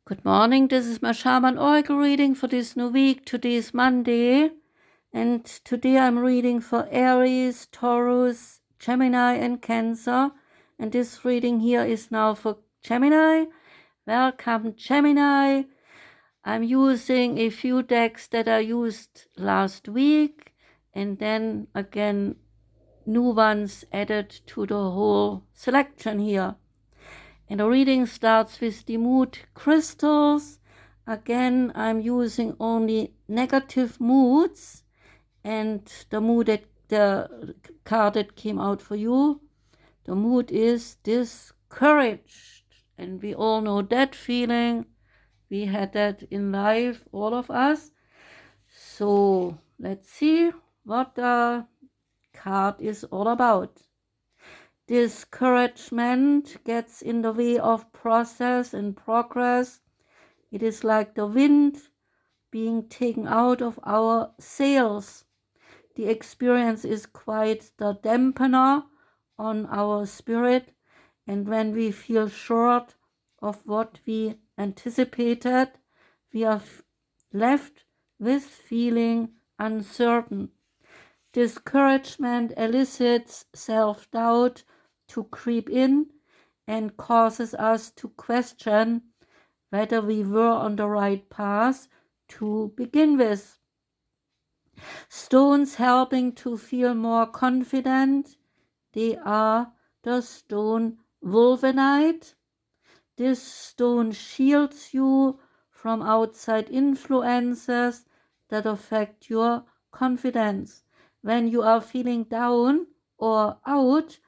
Good morning, this is my Shaman Oracle reading for this new week. Today is Monday, and today I'm reading for Aries, Taurus, Gemini, and Cancer. And this reading here is now for Gemini. Welcome, Gemini. I'm using a few decks that I used last week, and then again, new ones added to the whole selection here. And the reading starts with the mood crystals. Again, I'm using only negative moods, and the mood that the card that came out for you, the mood is discouraged. And we all know that feeling. We had that in life, all of us. So let's see what the card is all about. Discouragement gets in the way of process and progress. It is like the wind being taken out of our sails. The experience is quite the dampener on our spirit, and when we feel short of what we anticipated, we are left with feeling uncertain. Discouragement elicits self-doubt to creep in and causes us to question whether we were on the right path to begin with. Stones helping to feel more confident, they are the stone Wolvenite. This stone shields you from outside influences that affect your confidence. When you are feeling down or out,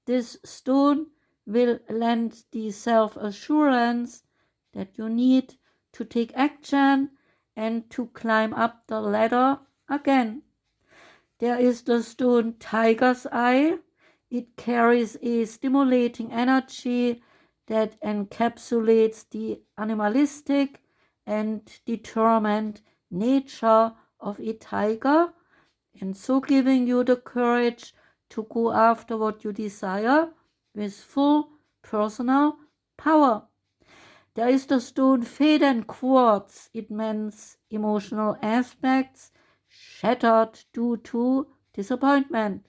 this stone will lend the self-assurance that you need to take action and to climb up the ladder again. There is the stone Tiger's Eye. It carries a stimulating energy that encapsulates the animalistic and determined nature of a tiger, and so giving you the courage to go after what you desire with full personal power. There is the stone Faden Quartz. It means emotional aspects shattered due to disappointment.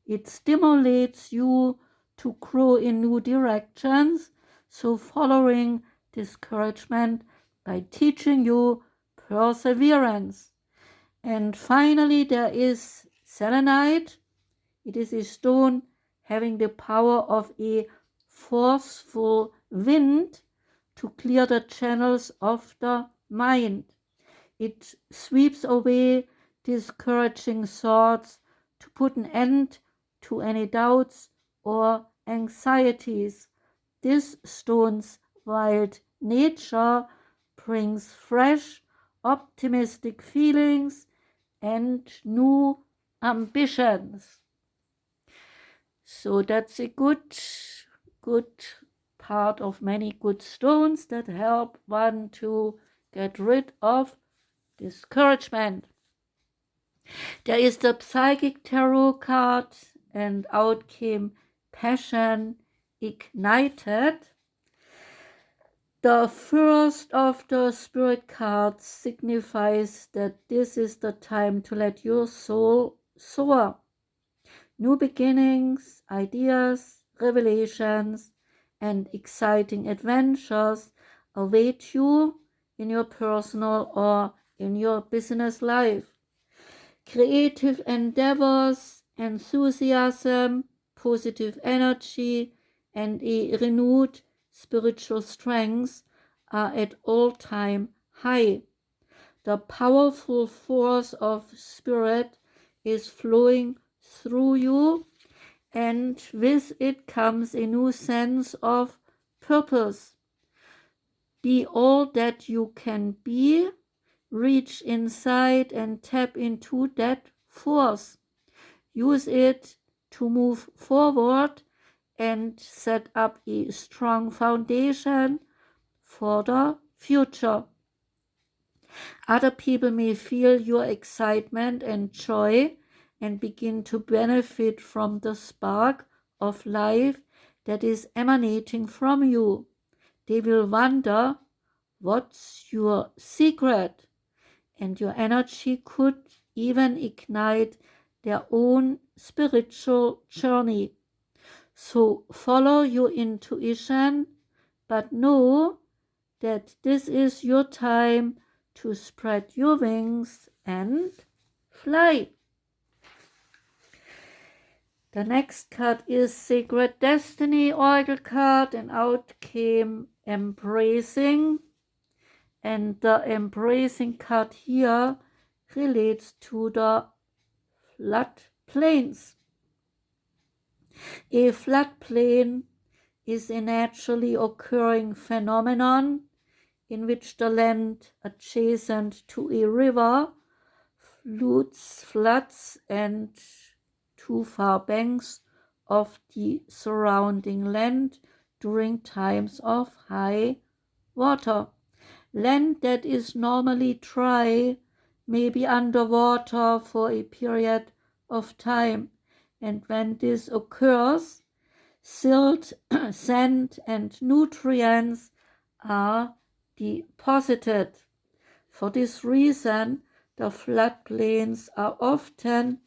It stimulates you to grow in new directions, so following discouragement by teaching you perseverance. And finally, there is Selenite. It is a stone having the power of a forceful wind to clear the channels of the mind. It sweeps away discouraging thoughts to put an end to any doubts or anxieties. This stone's wild nature brings fresh, optimistic feelings and new ambitions. So that's a good part of many good stones that help one to get rid of discouragement. There is the Psychic Tarot card, and out came Passion Ignited. The first of the spirit cards signifies that this is the time to let your soul soar. New beginnings, ideas, revelations, and exciting adventures await you in your personal or in your business life. Creative endeavors, enthusiasm, positive energy, and a renewed spiritual strength are at all-time high. The powerful force of spirit is flowing through you, and with it comes a new sense of purpose. Be all that you can be. Reach inside and tap into that force. Use it to move forward and set up a strong foundation for the future. Other people may feel your excitement and joy and begin to benefit from the spark of life that is emanating from you. They will wonder what's your secret, and your energy could even ignite their own spiritual journey. So follow your intuition, but know that this is your time to spread your wings and fly. The next card is Sacred Destiny Oracle card, and out came Embracing. And the Embracing card here relates to the floodplains. A floodplain is a naturally occurring phenomenon in which the land adjacent to a river floods and two far banks of the surrounding land during times of high water. Land that is normally dry may be underwater for a period of time, and when this occurs, silt, sand, and nutrients are deposited. For this reason, the floodplains are often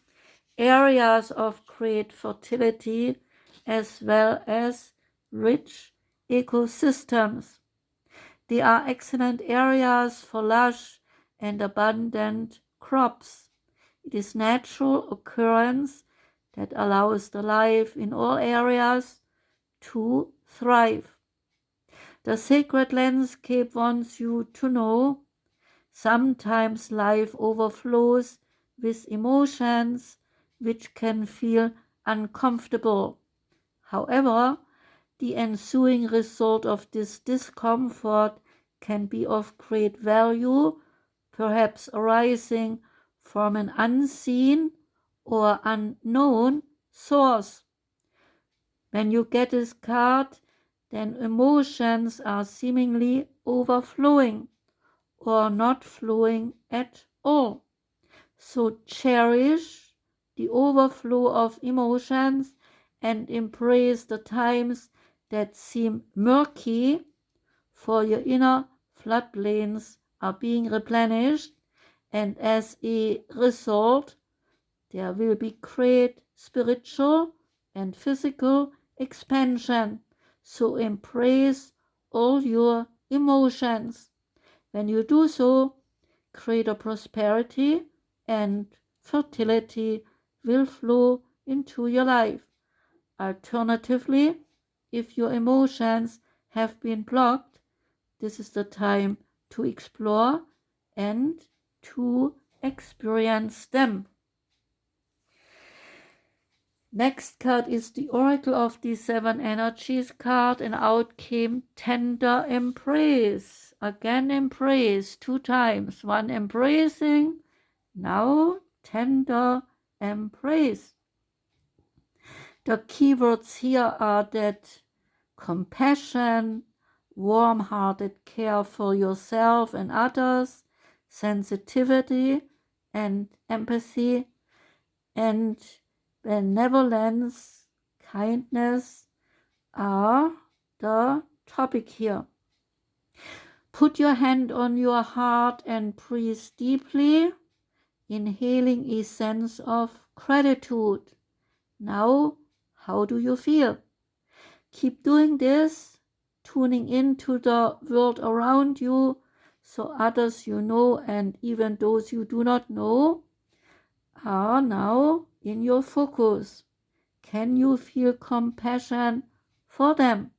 areas of great fertility as well as rich ecosystems. They are excellent areas for lush and abundant crops. It is natural occurrence that allows the life in all areas to thrive. The sacred landscape wants you to know sometimes life overflows with emotions which can feel uncomfortable. However, the ensuing result of this discomfort can be of great value, perhaps arising from an unseen or unknown source. When you get this card, then emotions are seemingly overflowing or not flowing at all. So cherish the overflow of emotions and embrace the times that seem murky, for your inner floodplains are being replenished, and as a result, there will be great spiritual and physical expansion. So embrace all your emotions. When you do so, greater prosperity and fertility will flow into your life. Alternatively, if your emotions have been blocked, this is the time to explore and to experience them. Next card is the Oracle of the Seven Energies card, and out came Tender Embrace. Again embrace, two times. One embracing, now tender embrace. The keywords here are that compassion, warm-hearted care for yourself and others, sensitivity and empathy, and benevolence, kindness are the topic here. Put your hand on your heart and breathe deeply, inhaling a sense of gratitude. Now, how do you feel? Keep doing this, tuning into the world around you, so others you know and even those you do not know are now in your focus. Can you feel compassion for them?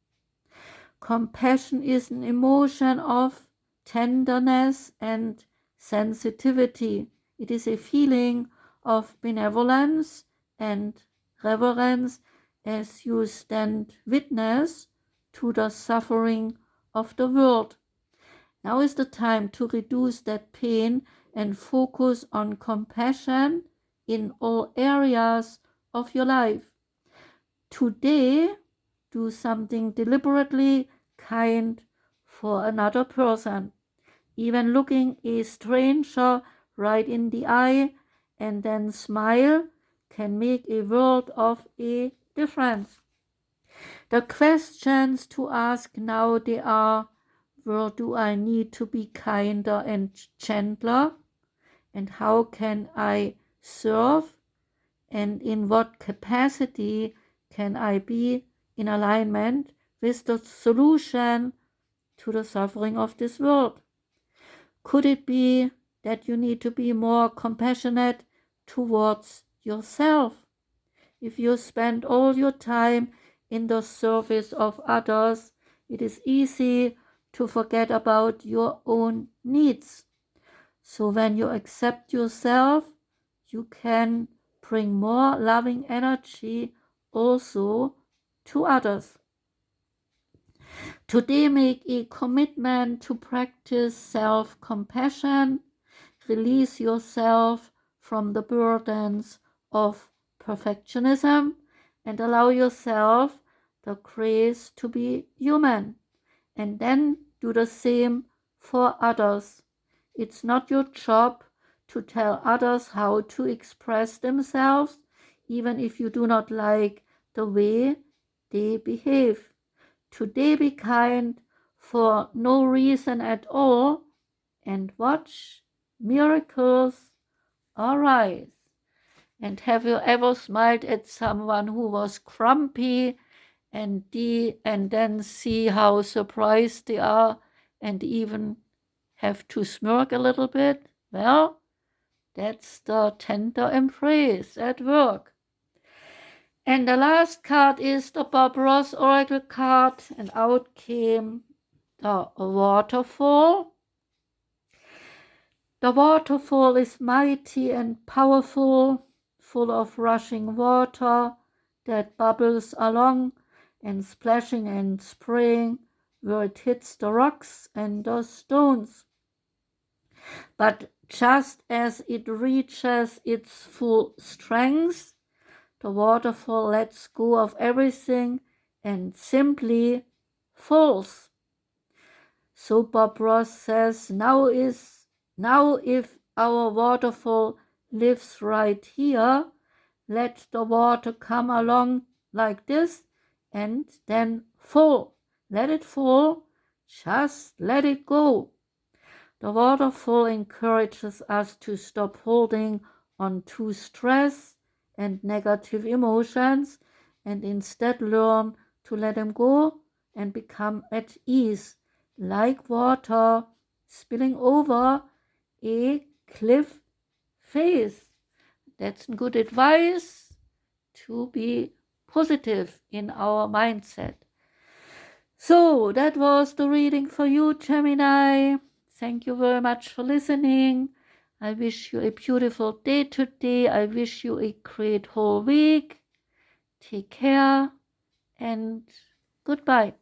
Compassion is an emotion of tenderness and sensitivity. It is a feeling of benevolence and reverence as you stand witness to the suffering of the world. Now is the time to reduce that pain and focus on compassion in all areas of your life. Today, do something deliberately kind for another person. Even looking a stranger right in the eye and then smile can make a world of a difference. The questions to ask now, they are: Where do I need to be kinder and gentler? And how can I serve? And in what capacity can I be in alignment with the solution to the suffering of this world? Could it be that you need to be more compassionate towards yourself? If you spend all your time in the service of others, it is easy to forget about your own needs. So when you accept yourself, you can bring more loving energy also to others. Today, make a commitment to practice self-compassion. Release yourself from the burdens of perfectionism and allow yourself the grace to be human. And then do the same for others. It's not your job to tell others how to express themselves, even if you do not like the way they behave. Today be kind for no reason at all and watch miracles arise. And have you ever smiled at someone who was grumpy and then see how surprised they are and even have to smirk a little bit? Well, that's the tender embrace at work. And the last card is the Bob Ross Oracle card, and out came the Waterfall. The waterfall is mighty and powerful, full of rushing water that bubbles along and splashing and spraying where it hits the rocks and the stones. But just as it reaches its full strength, the waterfall lets go of everything and simply falls. So Bob Ross says, now if our waterfall lives right here, let the water come along like this and then fall. Let it fall, just let it go. The waterfall encourages us to stop holding on to stress and negative emotions and instead learn to let them go and become at ease, like water spilling over a cliff face. That's good advice to be positive in our mindset. So that was the reading for you, Gemini. Thank you very much for listening. I wish you a beautiful day today. I wish you a great whole week. Take care and goodbye.